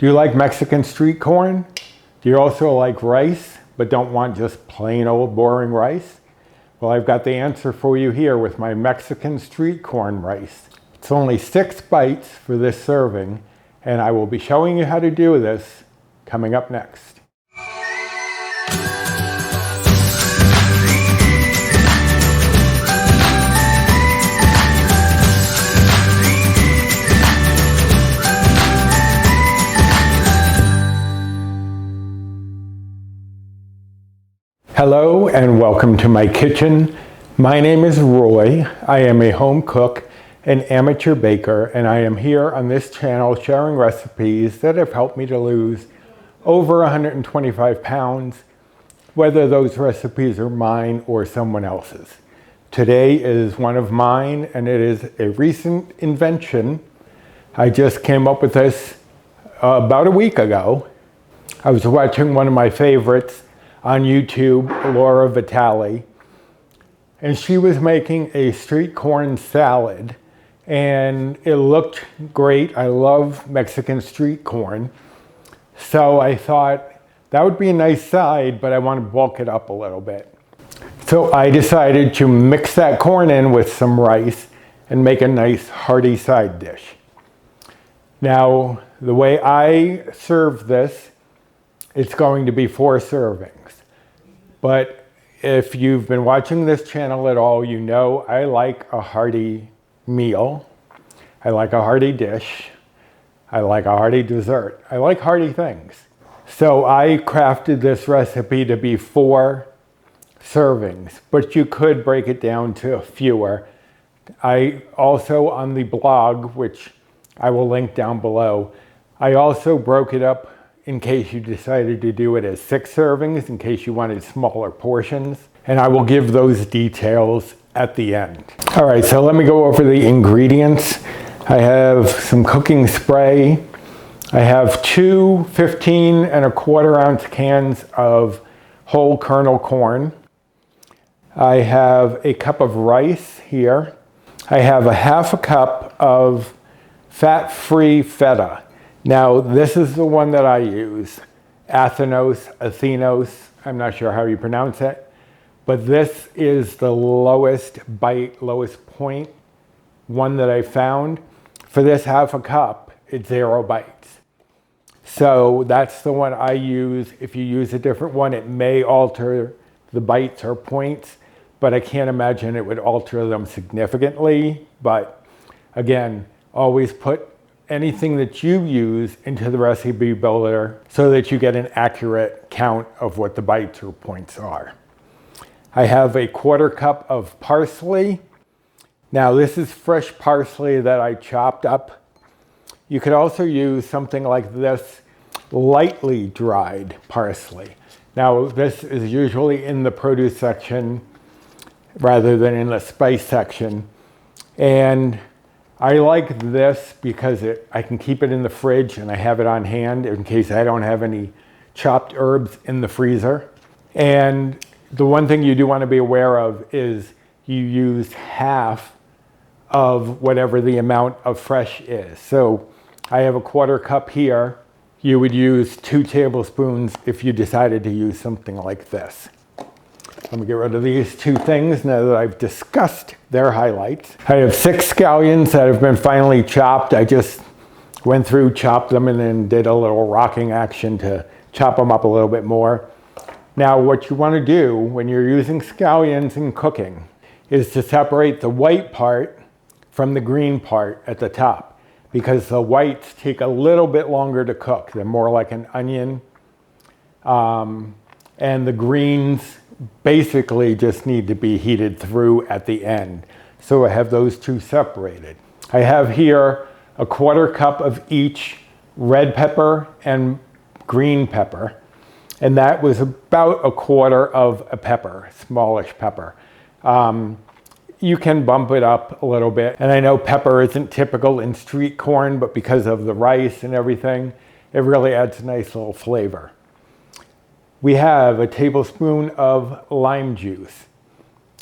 Do you like Mexican street corn? Do you also like rice, but don't want just plain old boring rice? Well, I've got the answer for you here with my Mexican street corn rice. It's only 6 bites for this serving, and I will be showing you how to do this coming up next. Hello and welcome to my kitchen. My name is Roy. I am a home cook, an amateur baker, and I am here on this channel sharing recipes that have helped me to lose over 125 pounds, whether those recipes are mine or someone else's. Today is one of mine, and it is a recent invention. I just came up with this about a week ago. I was watching one of my favorites on YouTube, Laura Vitale, and she was making a street corn salad, and it looked great. I love Mexican street corn, so I thought that would be a nice side, but I want to bulk it up a little bit. So I decided to mix that corn in with some rice and make a nice hearty side dish. Now, the way I serve this, it's going to be 4 servings. But if you've been watching this channel at all, you know I like a hearty meal. I like a hearty dish. I like a hearty dessert. I like hearty things. So I crafted this recipe to be 4 servings, but you could break it down to fewer. I also, on the blog, which I will link down below, I also broke it up in case you decided to do it as 6 servings, in case you wanted smaller portions. And I will give those details at the end. All right, so let me go over the ingredients. I have some cooking spray. I have 2 15 1/4 ounce cans of whole kernel corn. I have a cup of rice here. I have a 1/2 cup of fat-free feta. Now, this is the one that I use, Athenos, I'm not sure how you pronounce it, but this is the lowest point one that I found. For this 1/2 cup, it's 0 bites. So that's the one I use. If you use a different one, it may alter the bites or points, but I can't imagine it would alter them significantly. But again, always put anything that you use into the recipe builder so that you get an accurate count of what the bites or points are. I have a 1/4 cup of parsley. Now this is fresh parsley that I chopped up. You could also use something like this, lightly dried parsley. Now this is usually in the produce section rather than in the spice section. And I like this because I can keep it in the fridge and I have it on hand in case I don't have any chopped herbs in the freezer. And the one thing you do want to be aware of is you use half of whatever the amount of fresh is. So I have a 1/4 cup here. You would use 2 tablespoons if you decided to use something like this. Let me get rid of these 2 things now that I've discussed their highlights. I have 6 scallions that have been finely chopped. I just went through, chopped them, and then did a little rocking action to chop them up a little bit more. Now, what you want to do when you're using scallions in cooking is to separate the white part from the green part at the top, because the whites take a little bit longer to cook. They're more like an onion. And the greens basically just need to be heated through at the end. So I have those 2 separated. I have here a 1/4 cup of each red pepper and green pepper. And that was about a 1/4 of a pepper, smallish pepper. You can bump it up a little bit. And I know pepper isn't typical in street corn, but because of the rice and everything, it really adds a nice little flavor. We have a tablespoon of lime juice.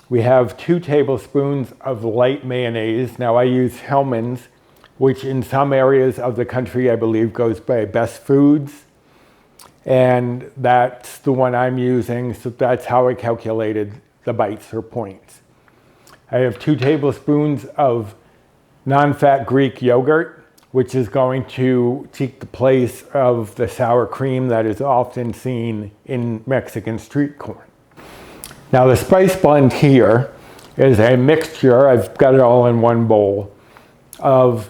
We have 2 tablespoons of light mayonnaise. Now I use Hellmann's which in some areas of the country I believe goes by Best Foods. And that's the one I'm using, so that's how I calculated the bites or points. I have 2 tablespoons of non-fat Greek yogurt, which is going to take the place of the sour cream that is often seen in Mexican street corn. Now the spice blend here is a mixture, I've got it all in one bowl, of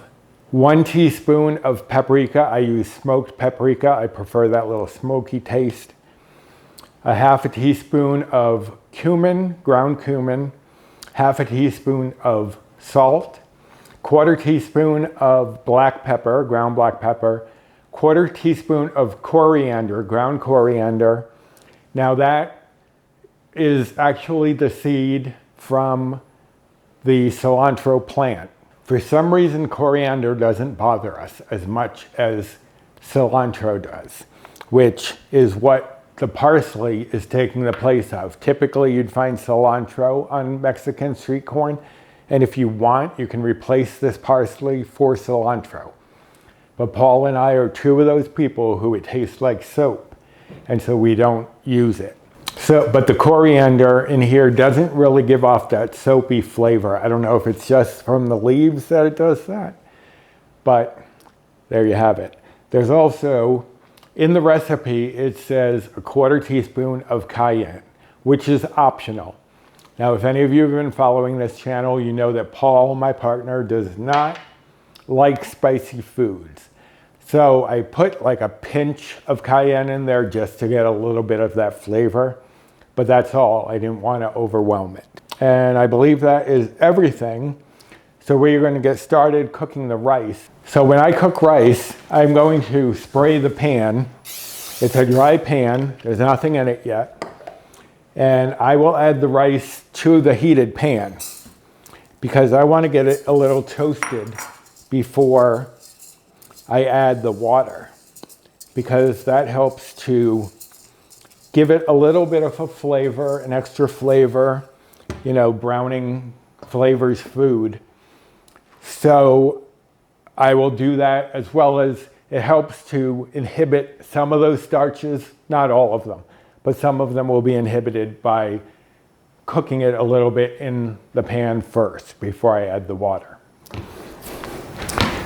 1 teaspoon of paprika. I use smoked paprika. I prefer that little smoky taste. A half a teaspoon of cumin, ground cumin, half a teaspoon of salt, 1/4 teaspoon of black pepper, ground black pepper, 1/4 teaspoon of coriander, ground coriander. Now that is actually the seed from the cilantro plant. For some reason, coriander doesn't bother us as much as cilantro does, which is what the parsley is taking the place of. Typically, you'd find cilantro on Mexican street corn, and if you want, you can replace this parsley for cilantro. But Paul and I are 2 of those people who it tastes like soap, and so we don't use it. But the coriander in here doesn't really give off that soapy flavor. I don't know if it's just from the leaves that it does that, but there you have it. There's also, in the recipe, it says a 1/4 teaspoon of cayenne, which is optional. Now, if any of you have been following this channel, you know that Paul, my partner, does not like spicy foods. So I put like a pinch of cayenne in there just to get a little bit of that flavor, but that's all. I didn't want to overwhelm it. And I believe that is everything. So we're going to get started cooking the rice. So when I cook rice, I'm going to spray the pan. It's a dry pan. There's nothing in it yet. And I will add the rice to the heated pan because I want to get it a little toasted before I add the water, because that helps to give it a little bit of a flavor, an extra flavor. You know, browning flavors food. So I will do that, as well as it helps to inhibit some of those starches, not all of them, but some of them will be inhibited by cooking it a little bit in the pan first before I add the water.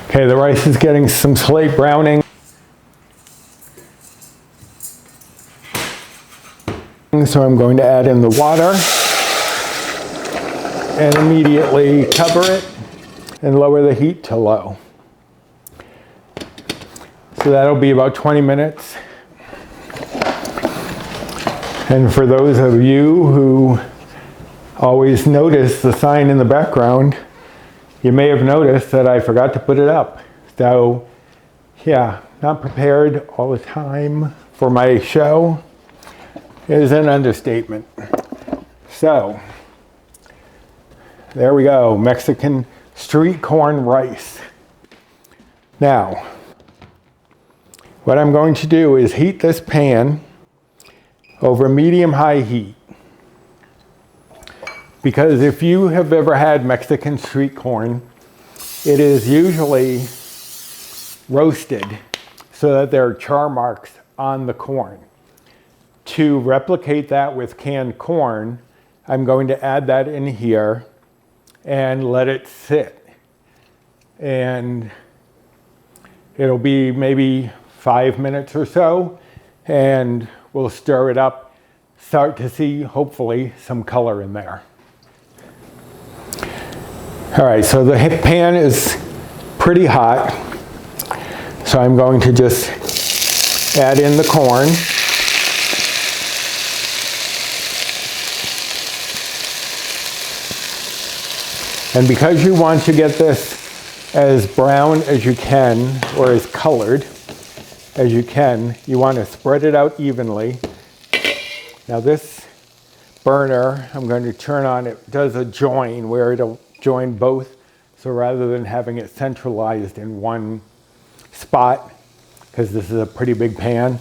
Okay, the rice is getting some slight browning. So I'm going to add in the water and immediately cover it and lower the heat to low. So that'll be about 20 minutes. And for those of you who always notice the sign in the background, you may have noticed that I forgot to put it up. So yeah, not prepared all the time for my show is an understatement. So there we go, Mexican street corn rice. Now, what I'm going to do is heat this pan over medium-high heat. Because if you have ever had Mexican street corn, it is usually roasted so that there are char marks on the corn. To replicate that with canned corn, I'm going to add that in here and let it sit. And it'll be maybe 5 minutes or so, and we'll stir it up, start to see, hopefully, some color in there. All right, so the pan is pretty hot, so I'm going to just add in the corn. And because you want to get this as brown as you can, or as colored as you can, you want to spread it out evenly. Now this burner, I'm going to turn on, it does a join where it'll join both. So rather than having it centralized in one spot, because this is a pretty big pan,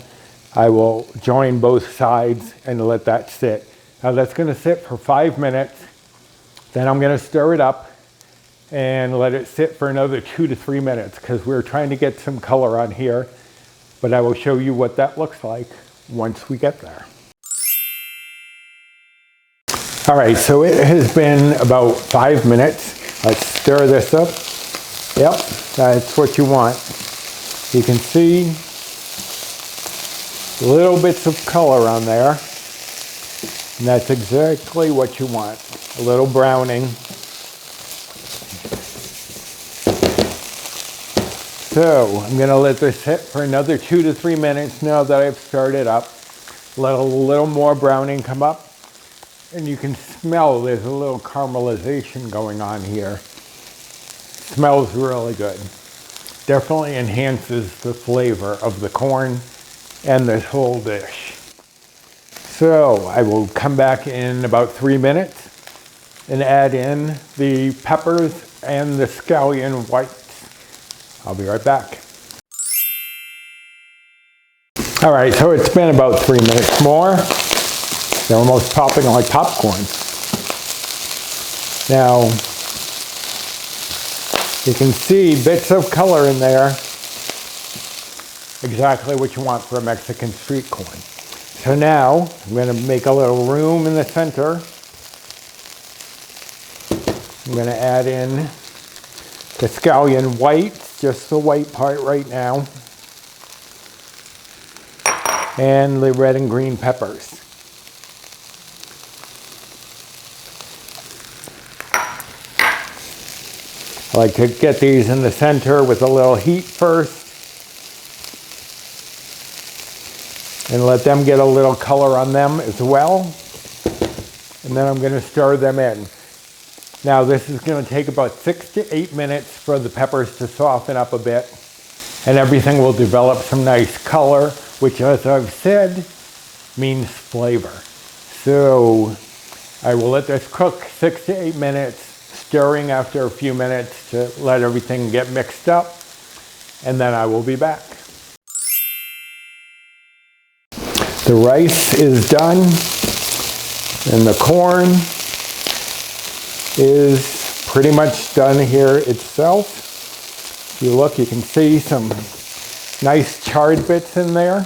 I will join both sides and let that sit. Now that's going to sit for 5 minutes. Then I'm going to stir it up and let it sit for another 2 to 3 minutes because we're trying to get some color on here. But I will show you what that looks like once we get there. All right, so it has been about 5 minutes. Let's stir this up. Yep, that's what you want. You can see little bits of color on there. And that's exactly what you want. A little browning. So I'm going to let this sit for another 2 to 3 minutes now that I've started up. Let a little more browning come up. And you can smell there's a little caramelization going on here. Smells really good. Definitely enhances the flavor of the corn and this whole dish. So I will come back in about 3 minutes and add in the peppers and the scallion whites. I'll be right back. All right, so it's been about 3 minutes more. They're almost popping like popcorn. Now, you can see bits of color in there. Exactly what you want for a Mexican street corn. So now, I'm going to make a little room in the center. I'm going to add in the scallion whites. Just the white part right now. And the red and green peppers. I like to get these in the center with a little heat first. And let them get a little color on them as well. And then I'm going to stir them in. Now this is going to take about 6 to 8 minutes for the peppers to soften up a bit. And everything will develop some nice color, which as I've said, means flavor. So I will let this cook 6 to 8 minutes, stirring after a few minutes to let everything get mixed up. And then I will be back. The rice is done and the corn is pretty much done here itself. If you look, you can see some nice charred bits in there.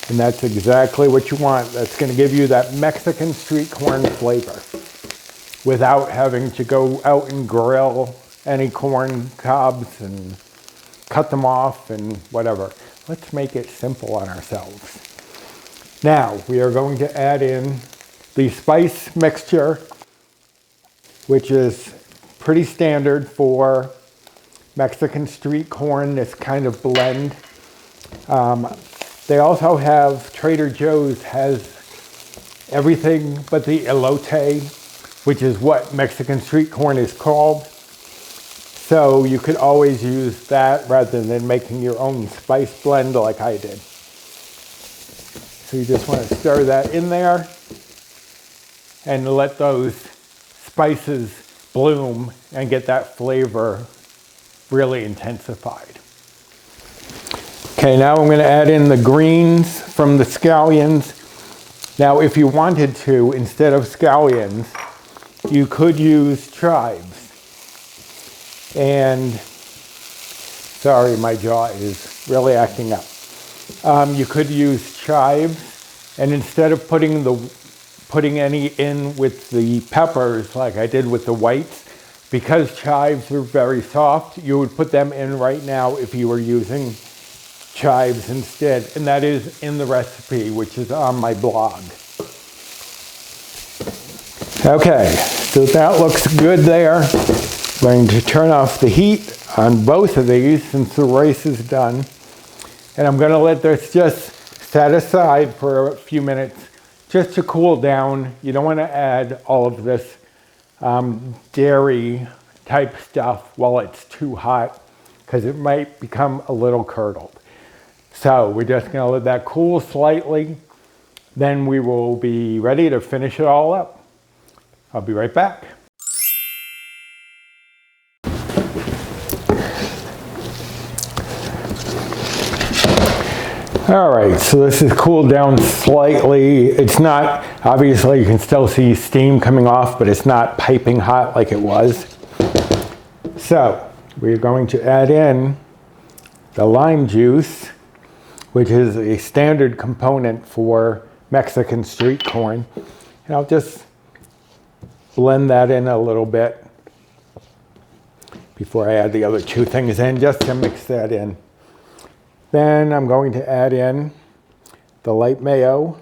And that's exactly what you want. That's going to give you that Mexican street corn flavor without having to go out and grill any corn cobs and cut them off and whatever. Let's make it simple on ourselves. Now, we are going to add in the spice mixture, which is pretty standard for Mexican street corn, this kind of blend. They also have, Trader Joe's has everything but the elote, which is what Mexican street corn is called. So you could always use that rather than making your own spice blend like I did. So you just want to stir that in there and let those spices bloom and get that flavor really intensified. Okay, now I'm going to add in the greens from the scallions. Now if you wanted to, instead of scallions, you could use chives. And, sorry, my jaw is really acting up. You could use chives, and instead of putting any in with the peppers like I did with the whites, because chives are very soft, you would put them in right now if you were using chives instead. And that is in the recipe, which is on my blog. Okay, so that looks good there. I'm going to turn off the heat on both of these since the rice is done. And I'm going to let this just set aside for a few minutes just to cool down. You don't want to add all of this dairy type stuff while it's too hot because it might become a little curdled. So we're just going to let that cool slightly. Then we will be ready to finish it all up. I'll be right back. All right, so this is cooled down slightly. It's not, obviously you can still see steam coming off, but it's not piping hot like it was. So we're going to add in the lime juice, which is a standard component for Mexican street corn. And I'll just blend that in a little bit before I add the other two things in, just to mix that in. Then I'm going to add in the light mayo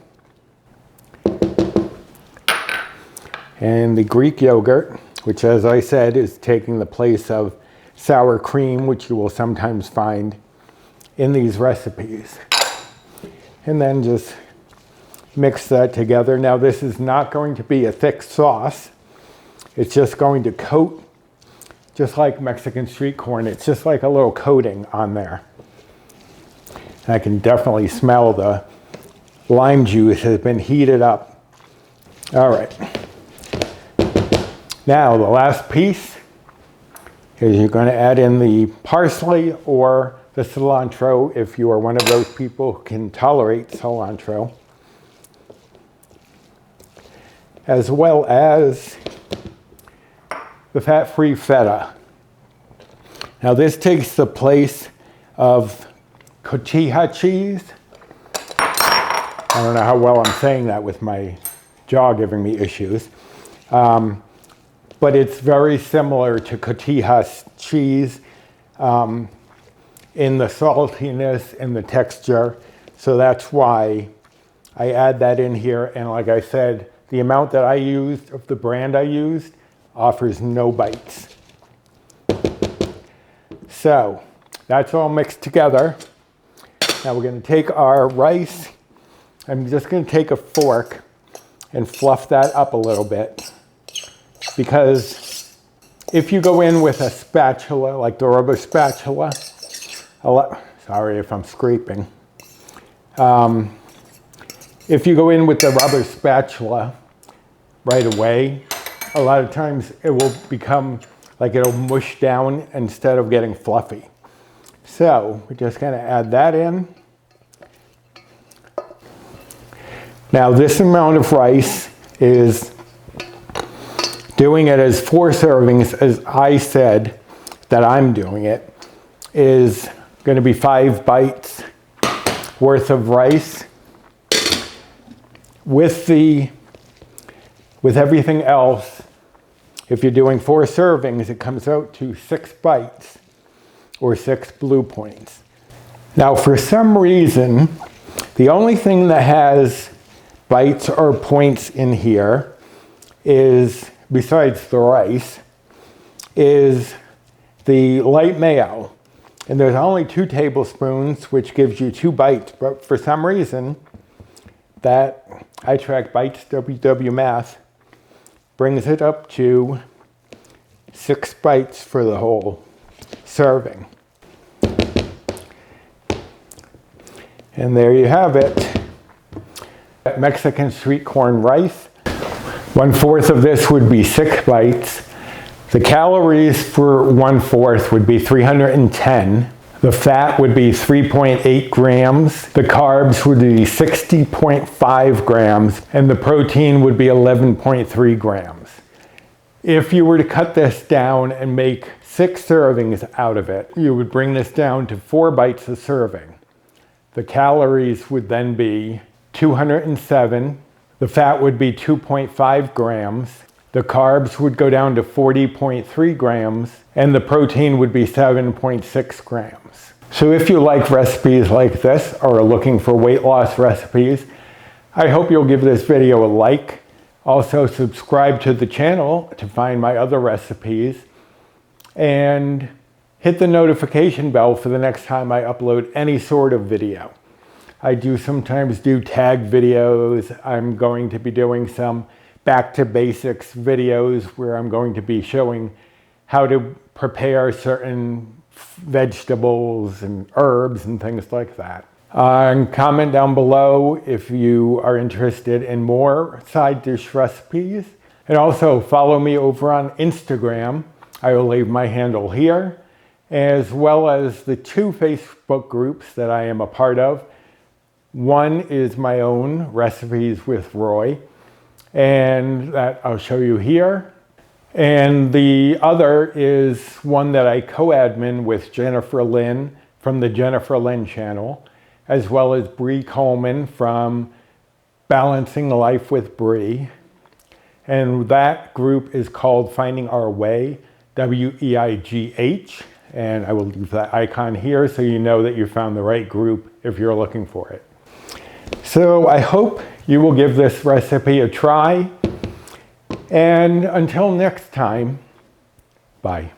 and the Greek yogurt, which, as I said, is taking the place of sour cream, which you will sometimes find in these recipes. And then just mix that together. Now, this is not going to be a thick sauce. It's just going to coat, just like Mexican street corn. It's just like a little coating on there. And I can definitely smell the lime juice has been heated up. All right. Now, the last piece is you're going to add in the parsley or the cilantro if you are one of those people who can tolerate cilantro, as well as the fat-free feta. Now, this takes the place of cotija cheese. I don't know how well I'm saying that with my jaw giving me issues. But it's very similar to cotija cheese in the saltiness and the texture. So that's why I add that in here. And like I said, the amount that I used of the brand I used offers no bites. So that's all mixed together. Now we're going to take our rice. I'm just going to take a fork and fluff that up a little bit. Because if you go in with a spatula, like the rubber spatula, sorry if I'm scraping. If you go in with the rubber spatula right away, a lot of times it will become like it'll mush down instead of getting fluffy. So we're just going to add that in. Now this amount of rice is doing it as 4 servings, as I said that I'm doing it, is going to be 5 bites worth of rice. With everything else, if you're doing 4 servings, it comes out to 6 bites or 6 blue points. Now, for some reason, the only thing that has bites or points in here is, besides the rice, is the light mayo. And there's only 2 tablespoons, which gives you 2 bites. But for some reason, that iTrackBites WW Math brings it up to 6 bites for the whole serving. And there you have it. Mexican sweet corn rice. 1/4 of this would be 6 bites. The calories for 1/4 would be 310. The fat would be 3.8 grams. The carbs would be 60.5 grams. And the protein would be 11.3 grams. If you were to cut this down and make 6 servings out of it, you would bring this down to 4 bites a serving. The calories would then be 207. The fat would be 2.5 grams. The carbs would go down to 40.3 grams. And the protein would be 7.6 grams. So if you like recipes like this or are looking for weight loss recipes, I hope you'll give this video a like. Also subscribe to the channel to find my other recipes. And hit the notification bell for the next time I upload any sort of video. I do sometimes do tag videos. I'm going to be doing some back to basics videos where I'm going to be showing how to prepare certain vegetables and herbs and things like that. And comment down below if you are interested in more side dish recipes. And also follow me over on Instagram. I will leave my handle here, as well as the 2 Facebook groups that I am a part of. One is my own, Recipes with Roy, and that I'll show you here. And the other is one that I co-admin with Jennifer Lynn from the Jennifer Lynn channel, as well as Bree Coleman from Balancing Life with Bree. And that group is called Finding Our Way, WEIGH. And I will leave that icon here so you know that you found the right group if you're looking for it. So I hope you will give this recipe a try. And until next time, bye.